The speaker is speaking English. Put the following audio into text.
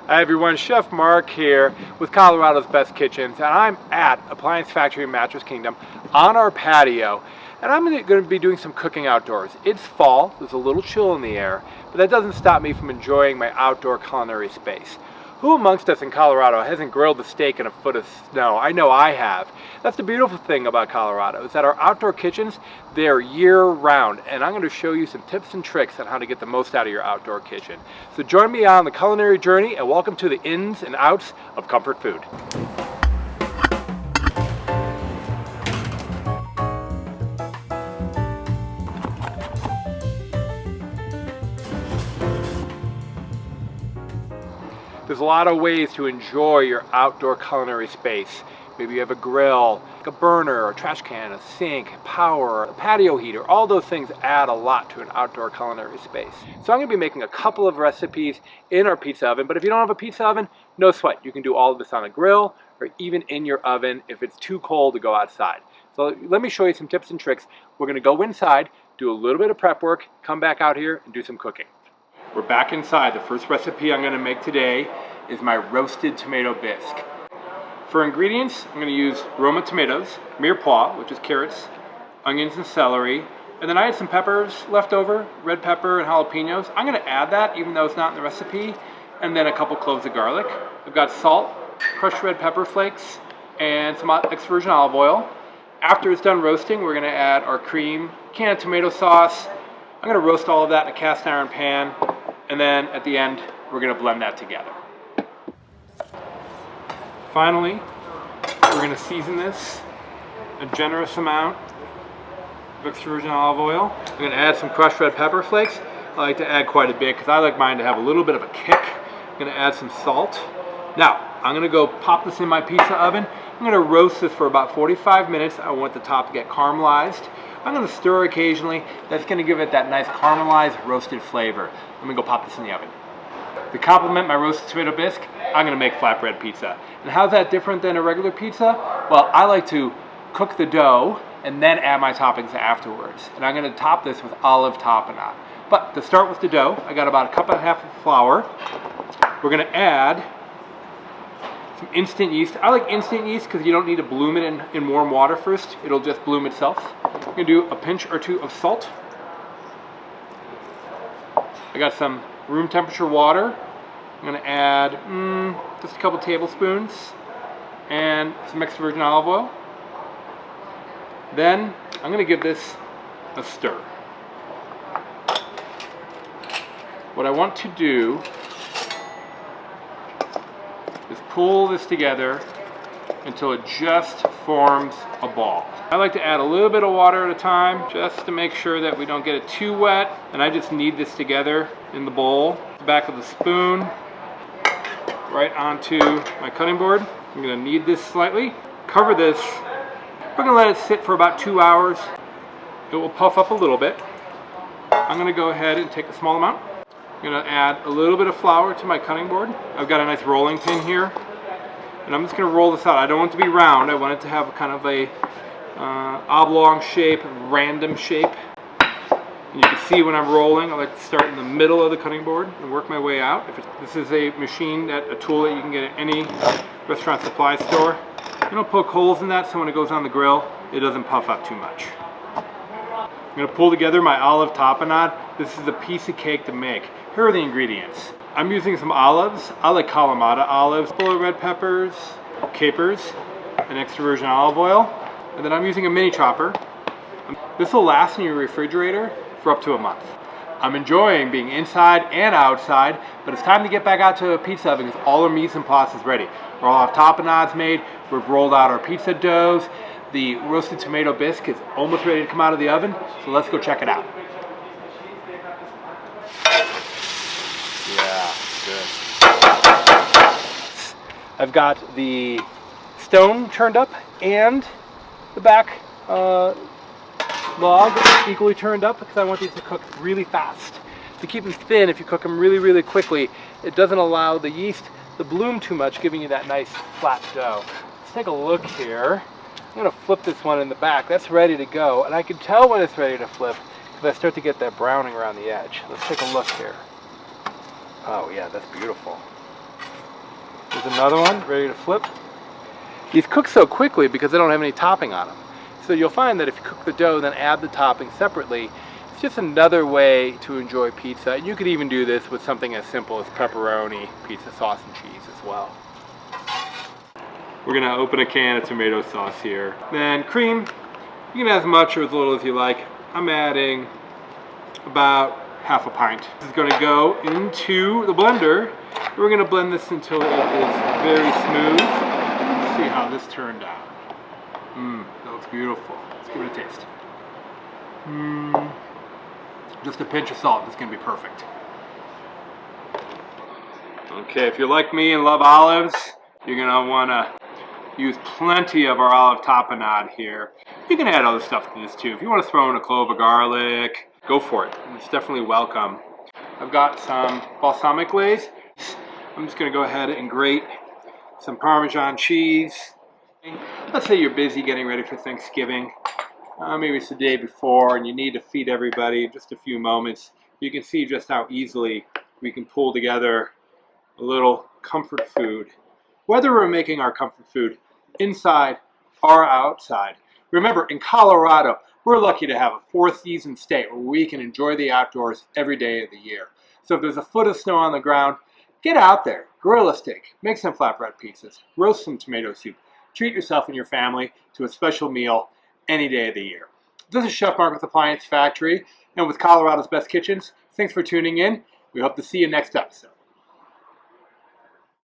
Hi everyone, Chef Mark here with Colorado's Best Kitchens, and I'm at Appliance Factory in Mattress Kingdom on our patio, and I'm going to be doing some cooking outdoors. It's fall, there's a little chill in the air, but that doesn't stop me from enjoying my outdoor culinary space. Who amongst us in Colorado hasn't grilled a steak in a foot of snow? I know I have. That's the beautiful thing about Colorado, is that our outdoor kitchens, they're year-round, and I'm going to show you some tips and tricks on how to get the most out of your outdoor kitchen. So join me on the culinary journey, and welcome to the ins and outs of comfort food. There's a lot of ways to enjoy your outdoor culinary space. Maybe you have a grill, a burner, a trash can, a sink, power, a patio heater. All those things add a lot to an outdoor culinary space. So I'm going to be making a couple of recipes in our pizza oven, but if you don't have a pizza oven, no sweat. You can do all of this on a grill or even in your oven if it's too cold to go outside. So let me show you some tips and tricks. We're going to go inside, do a little bit of prep work, come back out here and do some cooking. We're back inside. The first recipe I'm going to make today is my roasted tomato bisque. For ingredients, I'm going to use Roma tomatoes, mirepoix, which is carrots, onions and celery, and then I had some peppers left over, red pepper and jalapenos. I'm going to add that even though it's not in the recipe, and then a couple cloves of garlic. I've got salt, crushed red pepper flakes, and some extra virgin olive oil. After it's done roasting, we're going to add our cream, canned tomato sauce. I'm going to roast all of that in a cast iron pan, and then at the end, we're going to blend that together. Finally, we're going to season this a generous amount of extra virgin olive oil. I'm going to add some crushed red pepper flakes. I like to add quite a bit because I like mine to have a little bit of a kick. I'm going to add some salt. Now, I'm going to go pop this in my pizza oven. I'm going to roast this for about 45 minutes. I want the top to get caramelized. I'm going to stir occasionally. That's going to give it that nice caramelized roasted flavor. I'm going to go pop this in the oven. To complement my roasted tomato bisque, I'm going to make flatbread pizza. And how's that different than a regular pizza? Well, I like to cook the dough and then add my toppings afterwards. And I'm going to top this with olive tapenade. But to start with the dough, I got about a cup and a half of flour. We're going to add some instant yeast. I like instant yeast because you don't need to bloom it in warm water first. It'll just bloom itself. I'm going to do a pinch or two of salt. I got some room temperature water. I'm going to add just a couple tablespoons and some extra virgin olive oil. Then I'm going to give this a stir. What I want to do is pull this together until it just forms a ball. I like to add a little bit of water at a time just to make sure that we don't get it too wet. And I just knead this together in the bowl. The back of the spoon right onto my cutting board. I'm going to knead this slightly. Cover this. We're going to let it sit for about 2 hours. It will puff up a little bit. I'm going to go ahead and take a small amount. I'm going to add a little bit of flour to my cutting board. I've got a nice rolling pin here. And I'm just going to roll this out. I don't want it to be round. I want it to have kind of a oblong shape, random shape. And you can see when I'm rolling, I like to start in the middle of the cutting board and work my way out. This is a machine, a tool that you can get at any restaurant supply store. I'm going to poke holes in that so when it goes on the grill, it doesn't puff up too much. I'm going to pull together my olive tapenade. This is a piece of cake to make. Here are the ingredients. I'm using some olives. I like Kalamata olives, full of red peppers, capers, and extra virgin olive oil. And then I'm using a mini chopper. This will last in your refrigerator for up to a month. I'm enjoying being inside and outside, but it's time to get back out to a pizza oven because all our mise en place is ready. We're all have tapenades made. We've rolled out our pizza doughs. The roasted tomato bisque is almost ready to come out of the oven, so let's go check it out. Yeah, good. I've got the stone turned up and the back log equally turned up because I want these to cook really fast. To keep them thin, if you cook them really, really quickly, it doesn't allow the yeast to bloom too much, giving you that nice flat dough. Let's take a look here. I'm going to flip this one in the back. That's ready to go, and I can tell when it's ready to flip because I start to get that browning around the edge. Let's take a look here. Oh yeah, that's beautiful. There's another one ready to flip. These cook so quickly because they don't have any topping on them. So you'll find that if you cook the dough, then add the topping separately. It's just another way to enjoy pizza. And you could even do this with something as simple as pepperoni, pizza sauce, and cheese as well. We're gonna open a can of tomato sauce here. Then cream, you can add as much or as little as you like. I'm adding about half a pint. This is gonna go into the blender. We're gonna blend this until it is very smooth. Let's see how this turned out. That looks beautiful. Let's give it a taste. Just a pinch of salt, it's gonna be perfect. Okay, if you're like me and love olives, you're gonna wanna use plenty of our olive tapenade here. You can add other stuff to this too. If you wanna throw in a clove of garlic, go for it. It's definitely welcome. I've got some balsamic glaze. I'm just gonna go ahead and grate some Parmesan cheese. Let's say you're busy getting ready for Thanksgiving. Maybe it's the day before and you need to feed everybody just a few moments. You can see just how easily we can pull together a little comfort food. Whether we're making our comfort food inside or outside. Remember, in Colorado, we're lucky to have a 4-season state where we can enjoy the outdoors every day of the year. So if there's a foot of snow on the ground, get out there, grill a steak, make some flatbread pizzas, roast some tomato soup, treat yourself and your family to a special meal any day of the year. This is Chef Mark with Appliance Factory and with Colorado's Best Kitchens. Thanks for tuning in. We hope to see you next episode.